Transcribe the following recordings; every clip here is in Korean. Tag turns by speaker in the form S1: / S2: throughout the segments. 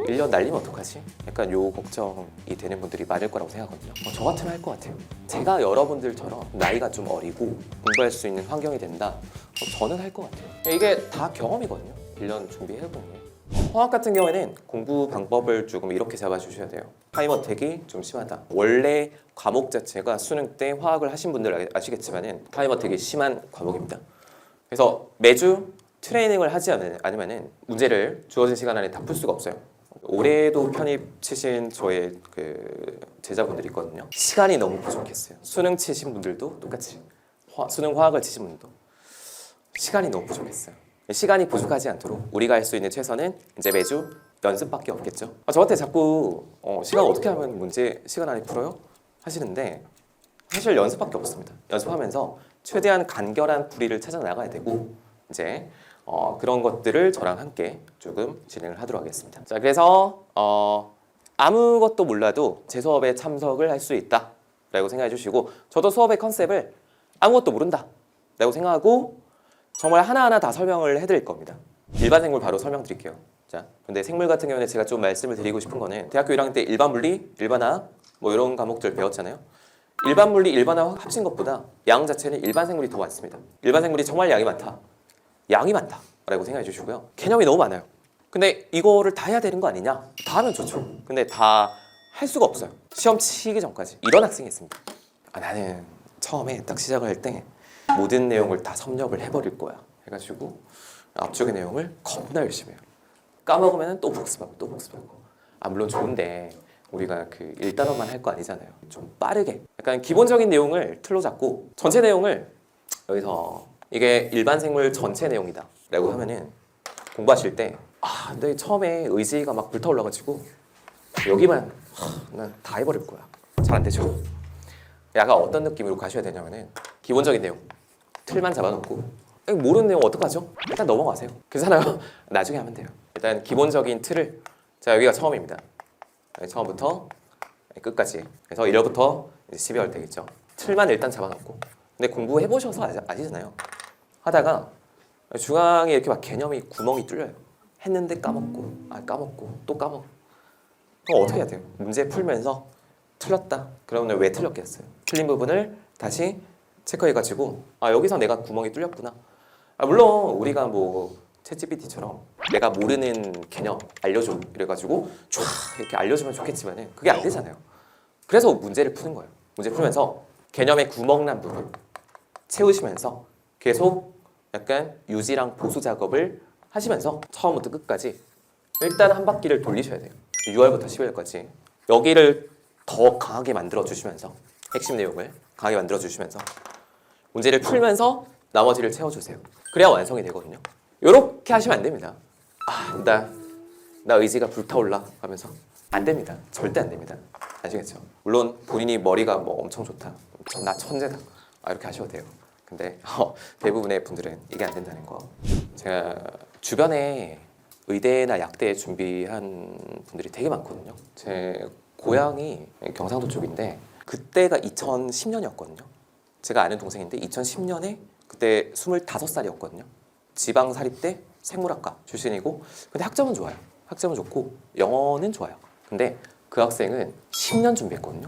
S1: 1년 날리면 어떡하지? 약간 요 걱정이 되는 분들이 많을 거라고 생각하거든요. 저 같으면 할 것 같아요. 제가 여러분들처럼 나이가 좀 어리고 공부할 수 있는 환경이 된다? 저는 할 것 같아요. 이게 다 경험이거든요. 1년 준비해보는 게. 화학 같은 경우에는 공부 방법을 조금 이렇게 잡아주셔야 돼요. 타임어택이 좀 심하다. 원래 과목 자체가 수능 때 화학을 하신 분들 아시겠지만은 타임어택이 심한 과목입니다. 그래서 매주 트레이닝을 하지 않으면은 문제를 주어진 시간 안에 다 풀 수가 없어요. 올해도 편입 치신 저의 그 제자분들이 있거든요. 시간이 너무 부족했어요. 수능 치신 분들도 똑같이 수능 화학을 치신 분들도 시간이 너무 부족했어요. 시간이 부족하지 않도록 우리가 할 수 있는 최선은 이제 매주 연습밖에 없겠죠. 저한테 자꾸 시간 어떻게 하면 문제 시간 안에 풀어요? 하시는데 사실 연습밖에 없습니다. 연습하면서 최대한 간결한 풀이를 찾아 나가야 되고 이제 그런 것들을 저랑 함께 조금 진행을 하도록 하겠습니다. 자, 그래서 아무것도 몰라도 제 수업에 참석을 할 수 있다 라고 생각해 주시고, 저도 수업의 컨셉을 아무것도 모른다 라고 생각하고 정말 하나하나 다 설명을 해드릴 겁니다. 일반 생물 바로 설명드릴게요. 자, 근데 생물 같은 경우는 제가 좀 말씀을 드리고 싶은 거는 대학교 1학년 때 일반 물리, 일반화학 뭐 이런 과목들 배웠잖아요. 일반 물리, 일반화학 합친 것보다 양 자체는 일반 생물이 더 많습니다. 일반 생물이 정말 양이 많다. 양이 많다 라고 생각해 주시고요. 개념이 너무 많아요. 근데 이거를 다 해야 되는 거 아니냐? 다 하면 좋죠. 근데 다 할 수가 없어요. 시험 치기 전까지. 이런 학생이 있습니다. 나는 처음에 딱 시작을 할 때 모든 내용을 다 섭렵을 해버릴 거야 해가지고 앞쪽의 내용을 겁나 열심히 해요. 까먹으면 또 복습하고 또 복습하고. 물론 좋은데 우리가 그 1단원만 할 거 아니잖아요. 좀 빠르게 약간 기본적인 내용을 틀로 잡고 전체 내용을 여기서 이게 일반 생물 전체 내용이다 라고 하면은 공부하실 때 근데 처음에 의지가 막 불타올라가지고 여기만 난 다 해버릴 거야. 잘 안 되죠. 약간 어떤 느낌으로 가셔야 되냐면은 기본적인 내용 틀만 잡아놓고 모르는 내용 어떡하죠? 일단 넘어가세요. 괜찮아요? 나중에 하면 돼요. 일단 기본적인 틀을, 자 여기가 처음입니다. 처음부터 끝까지. 그래서 1월부터 12월 되겠죠. 틀만 일단 잡아놓고. 근데 공부해보셔서 아시잖아요. 하다가 중앙에 이렇게 막 개념이 구멍이 뚫려요. 했는데 까먹고 까먹고 또 까먹고. 그럼 어떻게 해야 돼요? 문제 풀면서 틀렸다. 그러면 왜 틀렸겠어요? 틀린 부분을 다시 체크해가지고 여기서 내가 구멍이 뚫렸구나. 물론 우리가 뭐 챗GPT처럼 내가 모르는 개념 알려줘 이래가지고 쫙 이렇게 알려주면 좋겠지만 그게 안 되잖아요. 그래서 문제를 푸는 거예요. 문제 풀면서 개념의 구멍 난 부분 채우시면서 계속 약간 유지랑 보수 작업을 하시면서 처음부터 끝까지 일단 한 바퀴를 돌리셔야 돼요. 6월부터 12월까지 여기를 더 강하게 만들어 주시면서 핵심 내용을 강하게 만들어 주시면서 문제를 풀면서 나머지를 채워주세요. 그래야 완성이 되거든요. 이렇게 하시면 안 됩니다. 나 의지가 불타올라 하면서 안 됩니다. 절대 안 됩니다. 아시겠죠? 물론 본인이 머리가 뭐 엄청 좋다, 나 천재다 이렇게 하셔도 돼요. 근데 대부분의 분들은 이게 안 된다는 거. 제가 주변에 의대나 약대 준비한 분들이 되게 많거든요. 제 고향이 경상도 쪽인데 그때가 2010년이었거든요. 제가 아는 동생인데 2010년에 그때 25살이었거든요. 지방사립대 생물학과 출신이고, 근데 학점은 좋아요. 학점은 좋고 영어는 좋아요. 근데 그 학생은 10년 준비했거든요.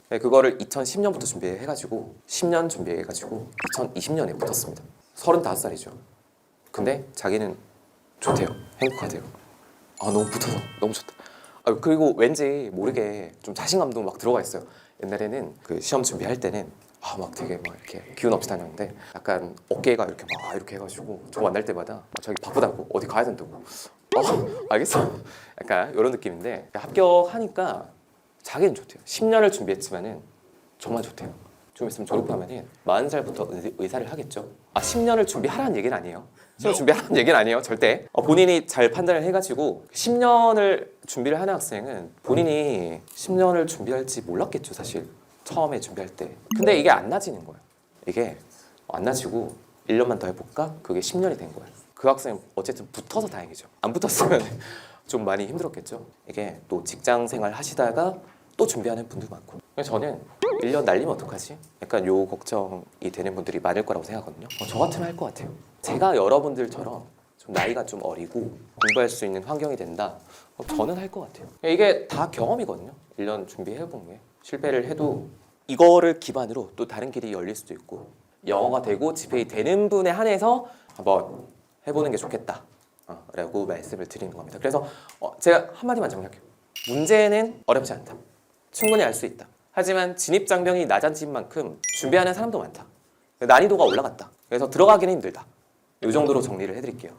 S1: 그거를 2010년부터 준비해가지고 10년 준비해가지고 2020년에 붙었습니다. 35살이죠. 근데 자기는 좋대요. 행복하대요. 너무 붙어서 너무 좋다. 그리고 왠지 모르게 좀 자신감도 막 들어가 있어요. 옛날에는 그 시험 준비할 때는 막 되게 막 이렇게 기운 없이 다녔는데 약간 어깨가 이렇게 막 이렇게 해가지고 저 만날 때마다 자기 바쁘다고 어디 가야 된다고. 알겠어. 약간 이런 느낌인데 합격하니까 자기는 좋대요. 10년을 준비했지만은 정말 좋대요. 좀 있으면 졸업하면은 40살부터 의사를 하겠죠. 10년을 준비하라는 얘기는 아니에요. 시험 준비하라는 얘기는 아니에요. 절대. 본인이 잘 판단을 해가지고 10년을 준비를 하는 학생은 본인이 10년을 준비할지 몰랐겠죠. 사실 처음에 준비할 때. 근데 이게 안 나지는 거예요. 이게 안 나지고 1년만 더 해볼까? 그게 10년이 된 거예요. 그 학생은 어쨌든 붙어서 다행이죠. 안 붙었으면 좀 많이 힘들었겠죠. 이게 또 직장 생활 하시다가 또 준비하는 분도 많고. 저는 1년 날리면 어떡하지? 약간 요 걱정이 되는 분들이 많을 거라고 생각하거든요. 저 같으면 할 것 같아요. 제가 여러분들처럼 좀 나이가 좀 어리고 공부할 수 있는 환경이 된다. 저는 할 것 같아요. 이게 다 경험이거든요. 1년 준비해본 게 실패를 해도 이거를 기반으로 또 다른 길이 열릴 수도 있고 영어가 되고 GPA 되는 분에 한해서 한번 해보는 게 좋겠다 라고 말씀을 드리는 겁니다. 그래서 제가 한마디만 정리할게요. 문제는 어렵지 않다. 충분히 알 수 있다. 하지만 진입장벽이 낮아진 만큼 준비하는 사람도 많다. 난이도가 올라갔다. 그래서 들어가기는 힘들다. 이 정도로 정리를 해드릴게요.